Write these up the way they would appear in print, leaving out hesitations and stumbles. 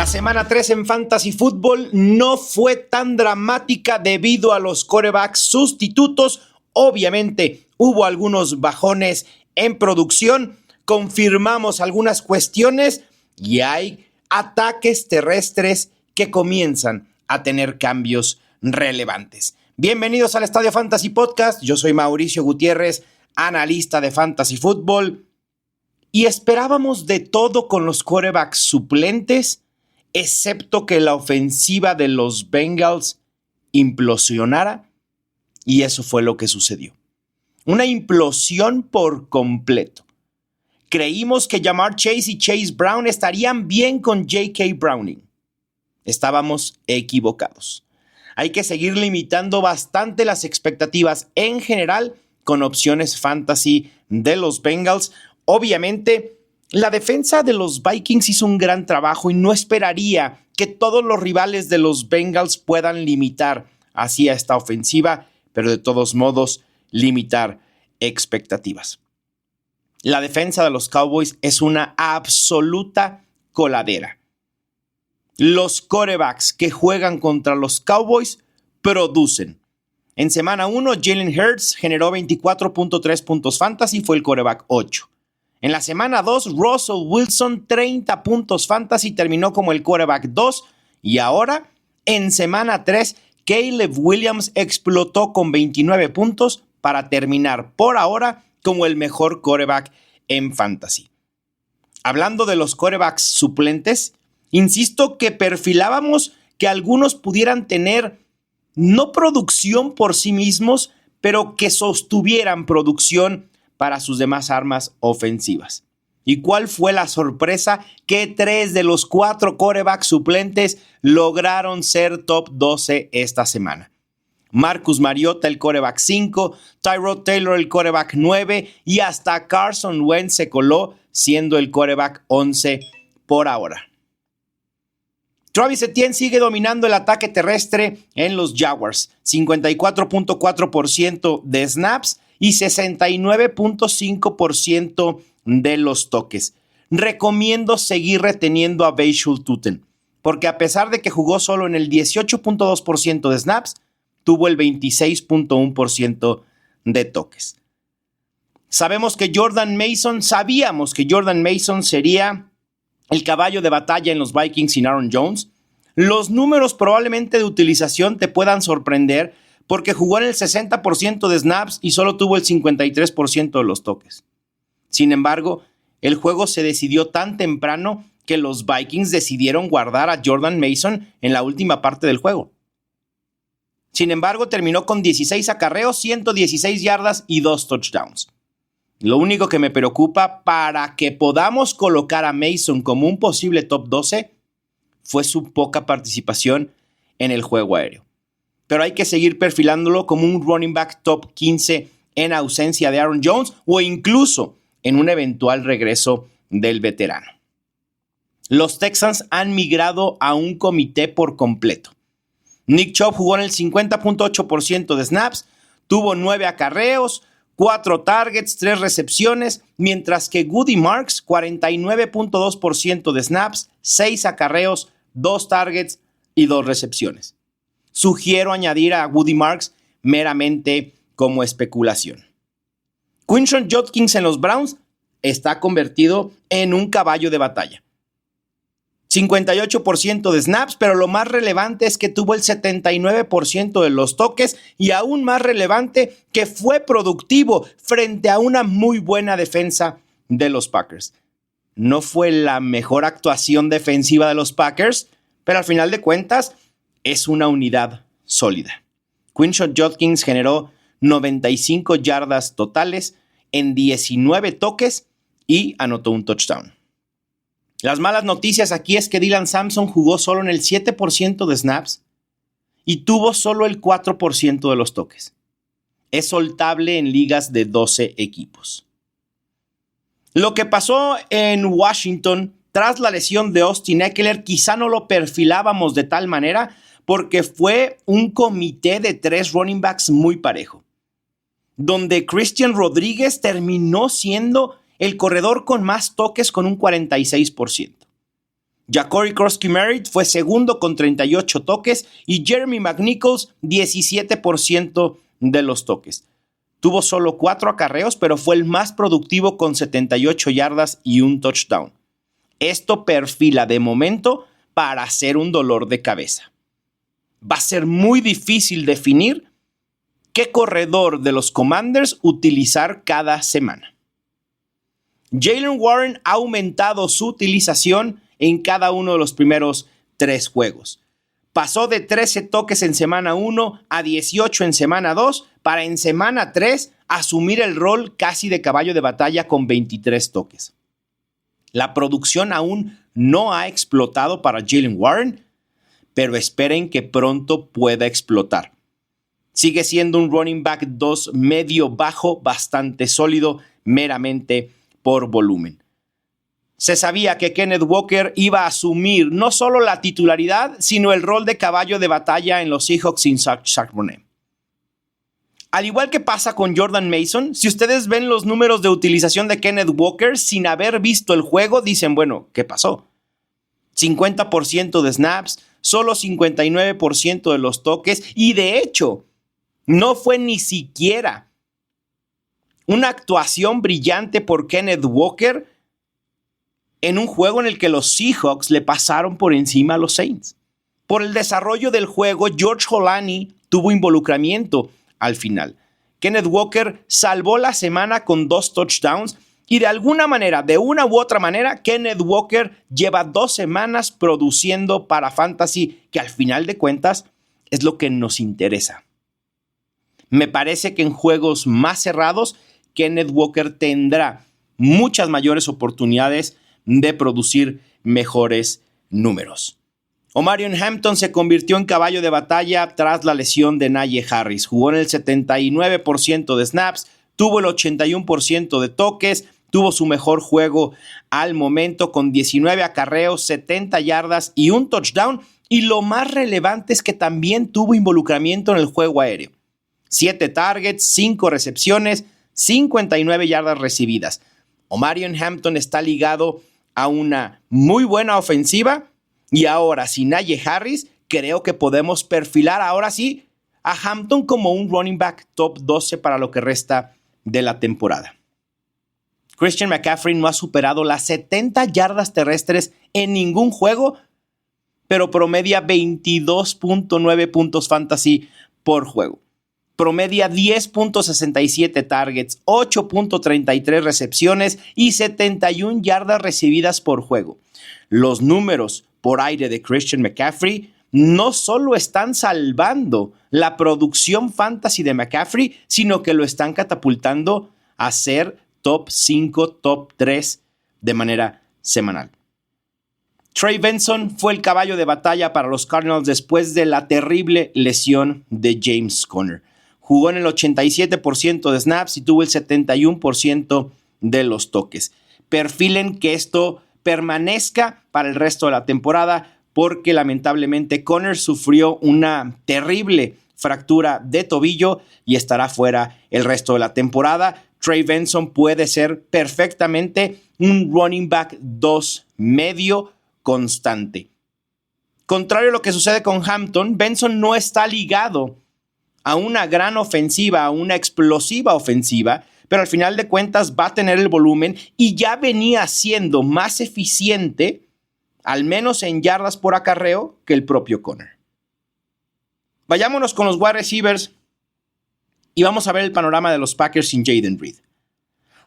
La semana 3 en Fantasy Football no fue tan dramática debido a los quarterbacks sustitutos. Obviamente hubo algunos bajones en producción, confirmamos algunas cuestiones y hay ataques terrestres que comienzan a tener cambios relevantes. Bienvenidos al Estadio Fantasy Podcast, yo soy Mauricio Gutiérrez, analista de Fantasy Football, y esperábamos de todo con los quarterbacks suplentes, excepto que la ofensiva de los Bengals implosionara, y eso fue lo que sucedió. Una implosión por completo. Creímos que Ja'Marr Chase y Chase Brown estarían bien con J.K. Browning. Estábamos equivocados. Hay que seguir limitando bastante las expectativas en general con opciones fantasy de los Bengals. Obviamente, la defensa de los Vikings hizo un gran trabajo y no esperaría que todos los rivales de los Bengals puedan limitar así a esta ofensiva, pero de todos modos limitar expectativas. La defensa de los Cowboys es una absoluta coladera. Los quarterbacks que juegan contra los Cowboys producen. En semana 1, Jalen Hurts generó 24.3 puntos fantasy, fue el quarterback 8. En la semana 2, Russell Wilson, 30 puntos fantasy, terminó como el quarterback 2. Y ahora, en semana 3, Caleb Williams explotó con 29 puntos para terminar por ahora como el mejor quarterback en fantasy. Hablando de los quarterbacks suplentes, insisto que perfilábamos que algunos pudieran tener no producción por sí mismos, pero que sostuvieran producción para sus demás armas ofensivas. ¿Y cuál fue la sorpresa? Que 3 de los 4 quarterbacks suplentes lograron ser top 12 esta semana. Marcus Mariota, el quarterback 5, Tyrod Taylor, el quarterback 9 y hasta Carson Wentz se coló siendo el quarterback 11 por ahora. Travis Etienne sigue dominando el ataque terrestre en los Jaguars, 54.4% de snaps y 69.5% de los toques. Recomiendo seguir reteniendo a Bashul Tuttle, porque a pesar de que jugó solo en el 18.2% de snaps, tuvo el 26.1% de toques. Sabíamos que Jordan Mason sería el caballo de batalla en los Vikings sin Aaron Jones. Los números probablemente de utilización te puedan sorprender porque jugó en el 60% de snaps y solo tuvo el 53% de los toques. Sin embargo, el juego se decidió tan temprano que los Vikings decidieron guardar a Jordan Mason en la última parte del juego. Sin embargo, terminó con 16 acarreos, 116 yardas y 2 touchdowns. Lo único que me preocupa para que podamos colocar a Mason como un posible top 12 fue su poca participación en el juego aéreo. Pero hay que seguir perfilándolo como un running back top 15 en ausencia de Aaron Jones o incluso en un eventual regreso del veterano. Los Texans han migrado a un comité por completo. Nick Chubb jugó en el 50.8% de snaps, tuvo 9 acarreos, 4 targets, 3 recepciones, mientras que Woody Marks, 49.2% de snaps, 6 acarreos, 2 targets y 2 recepciones. Sugiero añadir a Woody Marks meramente como especulación. Quinshon Judkins en los Browns está convertido en un caballo de batalla. 58% de snaps, pero lo más relevante es que tuvo el 79% de los toques y aún más relevante que fue productivo frente a una muy buena defensa de los Packers. No fue la mejor actuación defensiva de los Packers, pero al final de cuentas es una unidad sólida. Quinshon Judkins generó 95 yardas totales en 19 toques y anotó un touchdown. Las malas noticias aquí es que Dylan Sampson jugó solo en el 7% de snaps y tuvo solo el 4% de los toques. Es soltable en ligas de 12 equipos. Lo que pasó en Washington tras la lesión de Austin Ekeler quizá no lo perfilábamos de tal manera porque fue un comité de 3 running backs muy parejo, donde Christian Rodríguez terminó siendo el corredor con más toques con un 46%. Ja'Cory Krosky-Merritt fue segundo con 38 toques y Jeremy McNichols 17% de los toques. Tuvo solo 4 acarreos, pero fue el más productivo con 78 yardas y un touchdown. Esto perfila de momento para ser un dolor de cabeza. Va a ser muy difícil definir qué corredor de los Commanders utilizar cada semana. Jaylen Warren ha aumentado su utilización en cada uno de los primeros 3 juegos. Pasó de 13 toques en semana 1 a 18 en semana 2 para en semana 3 asumir el rol casi de caballo de batalla con 23 toques. La producción aún no ha explotado para Jaylen Warren, pero esperen que pronto pueda explotar. Sigue siendo un running back 2 medio bajo, bastante sólido, meramente por volumen. Se sabía que Kenneth Walker iba a asumir no solo la titularidad, sino el rol de caballo de batalla en los Seahawks sin Zach Monet. Al igual que pasa con Jordan Mason, si ustedes ven los números de utilización de Kenneth Walker sin haber visto el juego, dicen, bueno, ¿qué pasó? 50% de snaps, solo 59% de los toques y de hecho, no fue ni siquiera una actuación brillante por Kenneth Walker en un juego en el que los Seahawks le pasaron por encima a los Saints. Por el desarrollo del juego, George Holani tuvo involucramiento al final. Kenneth Walker salvó la semana con 2 touchdowns y de alguna manera, de una u otra manera, Kenneth Walker lleva 2 semanas produciendo para Fantasy, que al final de cuentas es lo que nos interesa. Me parece que en juegos más cerrados, Kenneth Walker tendrá muchas mayores oportunidades de producir mejores números. Omarion Hampton se convirtió en caballo de batalla tras la lesión de Najee Harris. Jugó en el 79% de snaps, tuvo el 81% de toques, tuvo su mejor juego al momento con 19 acarreos, 70 yardas y un touchdown. Y lo más relevante es que también tuvo involucramiento en el juego aéreo. 7 targets, 5 recepciones, 59 yardas recibidas. Omarion Hampton está ligado a una muy buena ofensiva y ahora sin Najee Harris creo que podemos perfilar ahora sí a Hampton como un running back top 12 para lo que resta de la temporada. Christian McCaffrey no ha superado las 70 yardas terrestres en ningún juego, pero promedia 22.9 puntos fantasy por juego. Promedia 10.67 targets, 8.33 recepciones y 71 yardas recibidas por juego. Los números por aire de Christian McCaffrey no solo están salvando la producción fantasy de McCaffrey, sino que lo están catapultando a ser top 5, top 3 de manera semanal. Trey Benson fue el caballo de batalla para los Cardinals después de la terrible lesión de James Conner. Jugó en el 87% de snaps y tuvo el 71% de los toques. Perfilen que esto permanezca para el resto de la temporada porque lamentablemente Conner sufrió una terrible fractura de tobillo y estará fuera el resto de la temporada. Trey Benson puede ser perfectamente un running back 2 medio constante. Contrario a lo que sucede con Hampton, Benson no está ligado a una gran ofensiva, a una explosiva ofensiva, pero al final de cuentas va a tener el volumen y ya venía siendo más eficiente, al menos en yardas por acarreo, que el propio Conner. Vayámonos con los wide receivers y vamos a ver el panorama de los Packers sin Jayden Reed.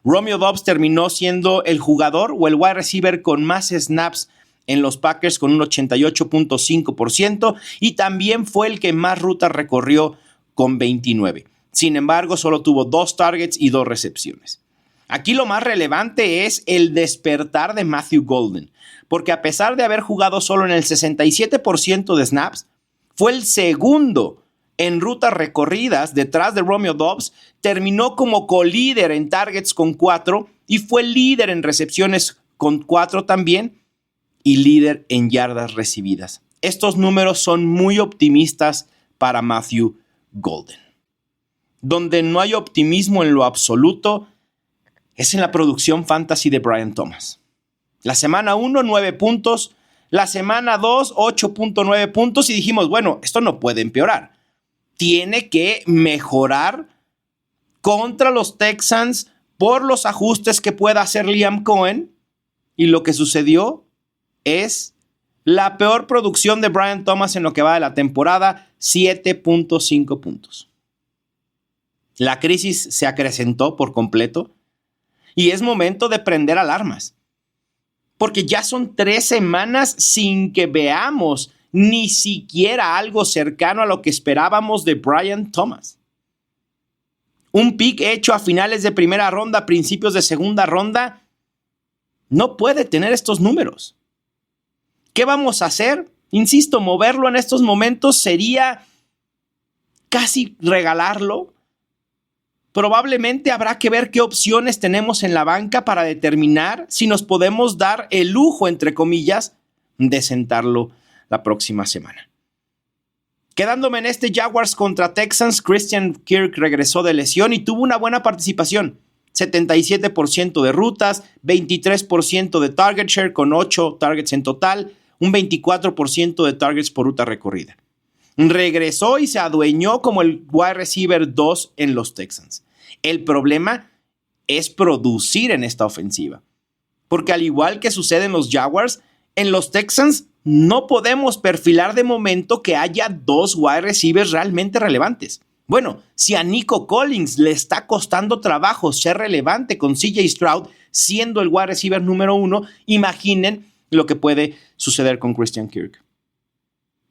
Romeo Doubs terminó siendo el jugador o el wide receiver con más snaps en los Packers con un 88.5% y también fue el que más rutas recorrió con 29. Sin embargo, solo tuvo 2 targets y 2 recepciones. Aquí lo más relevante es el despertar de Matthew Golden, porque a pesar de haber jugado solo en el 67% de snaps, fue el segundo en rutas recorridas detrás de Romeo Doubs, terminó como colíder en targets con 4 y fue líder en recepciones con 4 también y líder en yardas recibidas. Estos números son muy optimistas para Matthew Golden. Donde no hay optimismo en lo absoluto es en la producción fantasy de Brian Thomas. La semana 1, 9 puntos. La semana 2, 8.9 puntos y dijimos, bueno, esto no puede empeorar. Tiene que mejorar contra los Texans por los ajustes que pueda hacer Liam Cohen. Y lo que sucedió es la peor producción de Brian Thomas en lo que va de la temporada, 7.5 puntos. La crisis se acrecentó por completo y es momento de prender alarmas. Porque ya son 3 semanas sin que veamos ni siquiera algo cercano a lo que esperábamos de Brian Thomas. Un pick hecho a finales de primera ronda, principios de segunda ronda, no puede tener estos números. ¿Qué vamos a hacer? Insisto, moverlo en estos momentos sería casi regalarlo. Probablemente habrá que ver qué opciones tenemos en la banca para determinar si nos podemos dar el lujo, entre comillas, de sentarlo la próxima semana. Quedándome en este Jaguars contra Texans, Christian Kirk regresó de lesión y tuvo una buena participación. 77% de rutas, 23% de target share con 8 targets en total, un 24% de targets por ruta recorrida. Regresó y se adueñó como el wide receiver 2 en los Texans. El problema es producir en esta ofensiva. Porque al igual que sucede en los Jaguars, en los Texans no podemos perfilar de momento que haya 2 wide receivers realmente relevantes. Bueno, si a Nico Collins le está costando trabajo ser relevante con CJ Stroud siendo el wide receiver número 1, imaginen lo que puede suceder con Christian Kirk.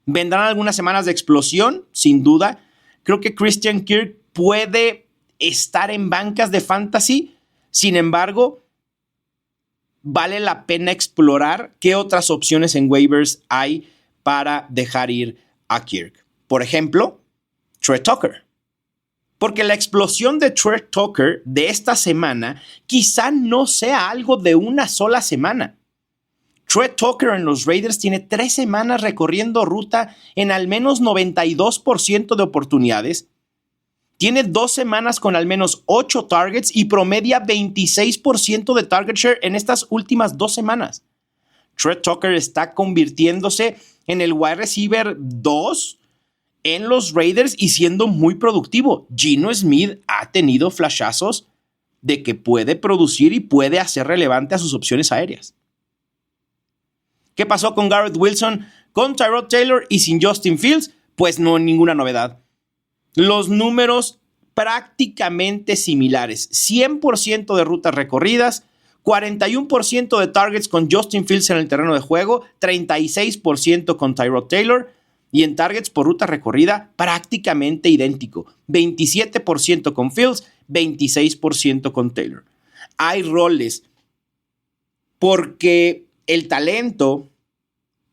¿Vendrán algunas semanas de explosión? Sin duda. Creo que Christian Kirk puede estar en bancas de fantasy. Sin embargo, vale la pena explorar qué otras opciones en waivers hay para dejar ir a Kirk. Por ejemplo, Trey Tucker. Porque la explosión de Trey Tucker de esta semana quizá no sea algo de una sola semana. Trey Tucker en los Raiders tiene 3 semanas recorriendo ruta en al menos 92% de oportunidades. Tiene 2 semanas con al menos 8 targets y promedia 26% de target share en estas últimas 2 semanas. Trey Tucker está convirtiéndose en el wide receiver 2 en los Raiders y siendo muy productivo. Geno Smith ha tenido flashazos de que puede producir y puede hacer relevante a sus opciones aéreas. ¿Qué pasó con Garrett Wilson, con Tyrod Taylor y sin Justin Fields? Pues no, ninguna novedad. Los números prácticamente similares. 100% de rutas recorridas, 41% de targets con Justin Fields en el terreno de juego, 36% con Tyrod Taylor y en targets por ruta recorrida prácticamente idéntico. 27% con Fields, 26% con Taylor. Hay roles porque el talento,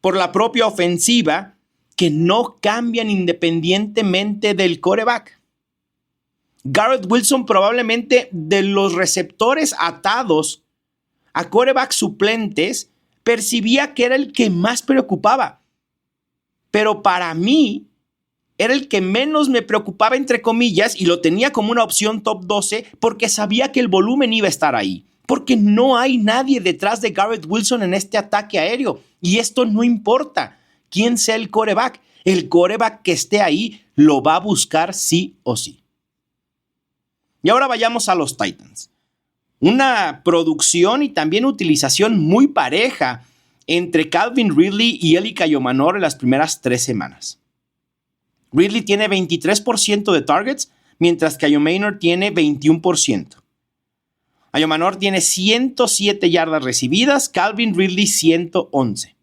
por la propia ofensiva, que no cambian independientemente del quarterback. Garrett Wilson probablemente de los receptores atados a quarterbacks suplentes percibía que era el que más preocupaba. Pero para mí era el que menos me preocupaba entre comillas y lo tenía como una opción top 12 porque sabía que el volumen iba a estar ahí. Porque no hay nadie detrás de Garrett Wilson en este ataque aéreo. Y esto no importa quién sea el quarterback. El quarterback que esté ahí lo va a buscar sí o sí. Y ahora vayamos a los Titans. Una producción y también utilización muy pareja entre Calvin Ridley y Eli Kayomanor en las primeras 3 semanas. Ridley tiene 23% de targets, mientras que Kayomanor tiene 21%. Kayomanor tiene 107 yardas recibidas, Calvin Ridley 111.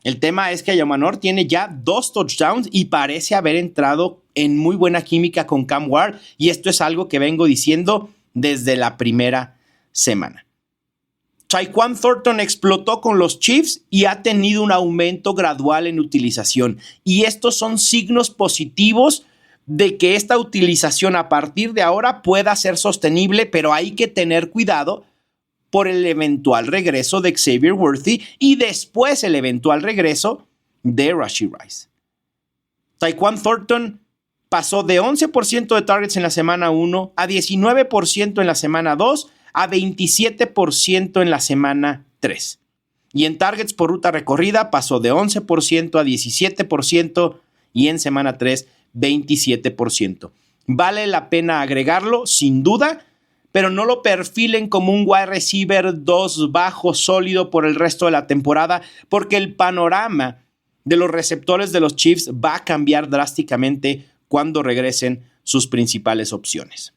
El tema es que Kayomanor tiene ya 2 touchdowns y parece haber entrado en muy buena química con Cam Ward, y esto es algo que vengo diciendo desde la primera semana. Tyquan Thornton explotó con los Chiefs y ha tenido un aumento gradual en utilización, y estos son signos positivos de que esta utilización a partir de ahora pueda ser sostenible, pero hay que tener cuidado por el eventual regreso de Xavier Worthy y después el eventual regreso de Rashee Rice. Tyquan Thornton pasó de 11% de targets en la semana 1 a 19% en la semana 2 a 27% en la semana 3. Y en targets por ruta recorrida pasó de 11% a 17% y en semana 3, 27%. Vale la pena agregarlo, sin duda, pero no lo perfilen como un wide receiver 2 bajo sólido por el resto de la temporada, porque el panorama de los receptores de los Chiefs va a cambiar drásticamente cuando regresen sus principales opciones.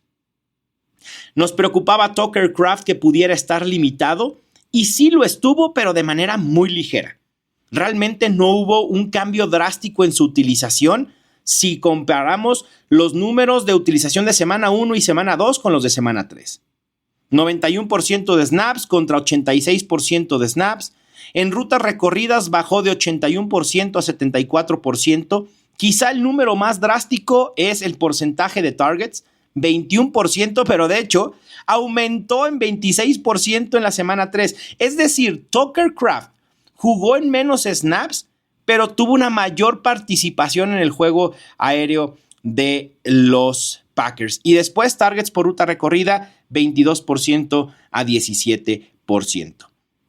Nos preocupaba Tucker Kraft que pudiera estar limitado, y sí lo estuvo, pero de manera muy ligera. Realmente no hubo un cambio drástico en su utilización si comparamos los números de utilización de semana 1 y semana 2 con los de semana 3. 91% de snaps contra 86% de snaps. En rutas recorridas bajó de 81% a 74%. Quizá el número más drástico es el porcentaje de targets, 21%, pero de hecho aumentó en 26% en la semana 3. Es decir, Tucker Kraft jugó en menos snaps, pero tuvo una mayor participación en el juego aéreo de los Packers. Y después targets por ruta recorrida, 22% a 17%.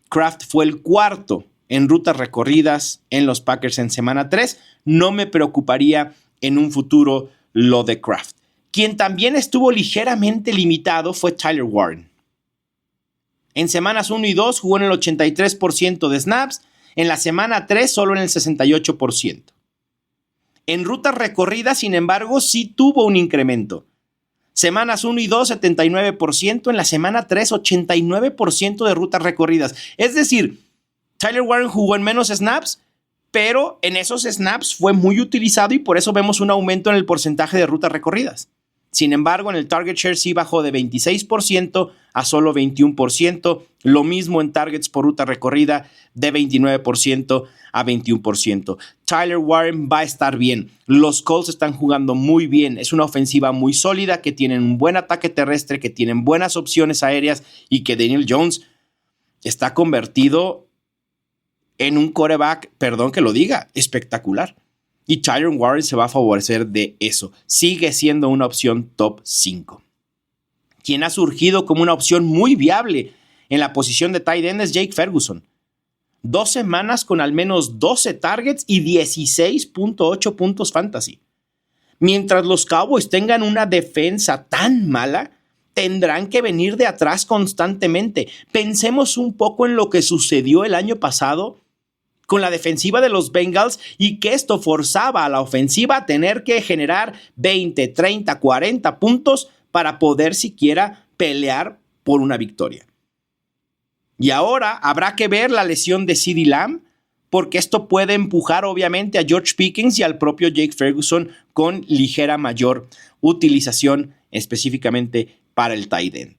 Kraft fue el cuarto en rutas recorridas en los Packers en semana 3. No me preocuparía en un futuro lo de Kraft. Quien también estuvo ligeramente limitado fue Tyler Warren. En semanas 1 y 2 jugó en el 83% de snaps, en la semana 3 solo en el 68%. En rutas recorridas, sin embargo, sí tuvo un incremento. Semanas 1 y 2, 79%, en la semana 3, 89% de rutas recorridas. Es decir, Tyler Warren jugó en menos snaps, pero en esos snaps fue muy utilizado y por eso vemos un aumento en el porcentaje de rutas recorridas. Sin embargo, en el target share sí bajó de 26% a solo 21%. Lo mismo en targets por ruta recorrida, de 29% a 21%. Tyler Warren va a estar bien. Los Colts están jugando muy bien. Es una ofensiva muy sólida, que tienen un buen ataque terrestre, que tienen buenas opciones aéreas y que Daniel Jones está convertido en un quarterback, perdón que lo diga, espectacular. Y Tyler Warren se va a favorecer de eso. Sigue siendo una opción top 5. Quien ha surgido como una opción muy viable en la posición de tight end es Jake Ferguson. 2 semanas con al menos 12 targets y 16.8 puntos fantasy. Mientras los Cowboys tengan una defensa tan mala, tendrán que venir de atrás constantemente. Pensemos un poco en lo que sucedió el año pasado con la defensiva de los Bengals y que esto forzaba a la ofensiva a tener que generar 20, 30, 40 puntos para poder siquiera pelear por una victoria. Y ahora habrá que ver la lesión de CeeDee Lamb, porque esto puede empujar obviamente a George Pickens y al propio Jake Ferguson con ligera mayor utilización específicamente para el tight end.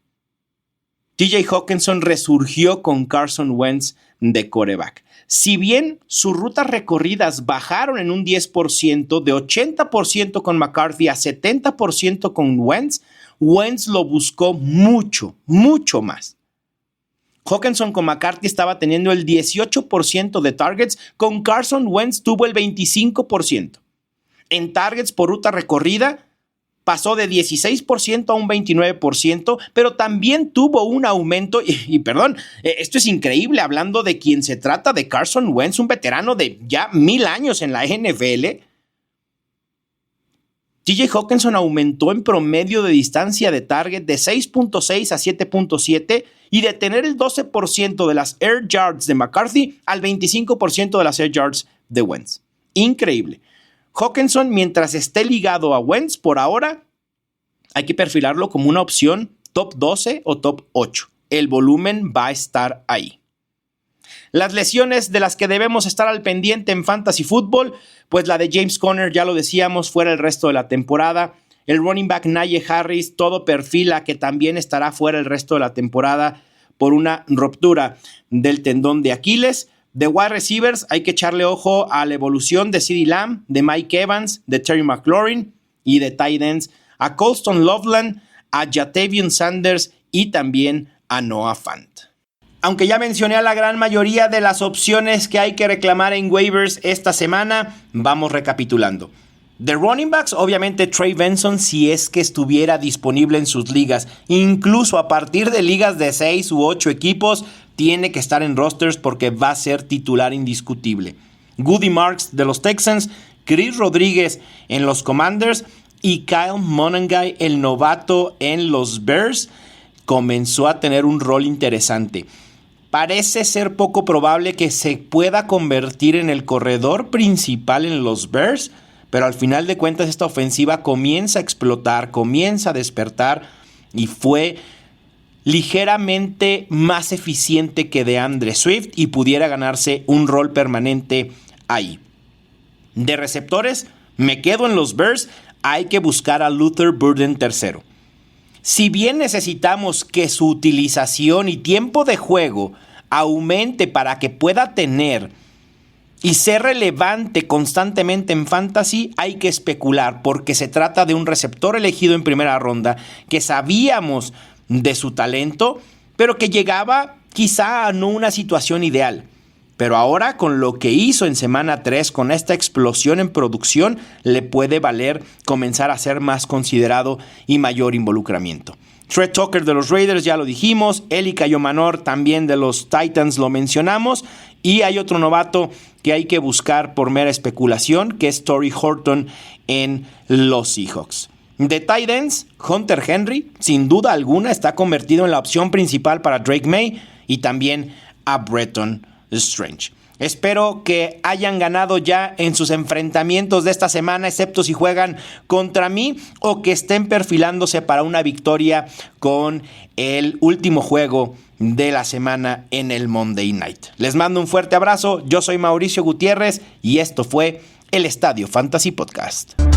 TJ Hockenson resurgió con Carson Wentz de quarterback. Si bien sus rutas recorridas bajaron en un 10%, de 80% con McCarthy a 70% con Wentz, Wentz lo buscó mucho, mucho más. Hockenson con McCarthy estaba teniendo el 18% de targets, con Carson Wentz tuvo el 25%. En targets por ruta recorrida pasó de 16% a un 29%, pero también tuvo un aumento, y perdón, esto es increíble hablando de quien se trata, de Carson Wentz, un veterano de ya 1000 años en la NFL. TJ Hockenson aumentó en promedio de distancia de target de 6.6 a 7.7 y de tener el 12% de las air yards de McCarthy al 25% de las air yards de Wentz. Increíble. Hockenson, mientras esté ligado a Wentz por ahora, hay que perfilarlo como una opción top 12 o top 8. El volumen va a estar ahí. Las lesiones de las que debemos estar al pendiente en Fantasy Football, pues la de James Conner, ya lo decíamos, fuera el resto de la temporada. El running back Najee Harris, todo perfila que también estará fuera el resto de la temporada por una ruptura del tendón de Aquiles. De wide receivers hay que echarle ojo a la evolución de CeeDee Lamb, de Mike Evans, de Terry McLaurin y de tight ends a Colston Loveland, a Jatavion Sanders y también a Noah Fant. Aunque ya mencioné a la gran mayoría de las opciones que hay que reclamar en waivers esta semana, vamos recapitulando. De running backs, obviamente Trey Benson, si es que estuviera disponible en sus ligas, incluso a partir de ligas de 6 u 8 equipos, tiene que estar en rosters porque va a ser titular indiscutible. Goody Marks de los Texans, Chris Rodríguez en los Commanders y Kyle Monangai, el novato en los Bears, comenzó a tener un rol interesante. Parece ser poco probable que se pueda convertir en el corredor principal en los Bears, pero al final de cuentas esta ofensiva comienza a explotar, comienza a despertar y fue ligeramente más eficiente que DeAndre Swift y pudiera ganarse un rol permanente ahí. De receptores, me quedo en los Bears, hay que buscar a Luther Burden III. Si bien necesitamos que su utilización y tiempo de juego aumente para que pueda tener y ser relevante constantemente en fantasy, hay que especular porque se trata de un receptor elegido en primera ronda que sabíamos de su talento, pero que llegaba quizá a no una situación ideal. Pero ahora con lo que hizo en semana 3, con esta explosión en producción, le puede valer comenzar a ser más considerado y mayor involucramiento. Trey Tucker de los Raiders, ya lo dijimos. Eli Cayomanor también de los Titans, lo mencionamos. Y hay otro novato que hay que buscar por mera especulación, que es Torrey Horton en los Seahawks. De tight ends, Hunter Henry, sin duda alguna, está convertido en la opción principal para Drake May y también a Bretton Strange. Espero que hayan ganado ya en sus enfrentamientos de esta semana, excepto si juegan contra mí, o que estén perfilándose para una victoria con el último juego de la semana en el Monday Night. Les mando un fuerte abrazo, yo soy Mauricio Gutiérrez y esto fue el Estadio Fantasy Podcast.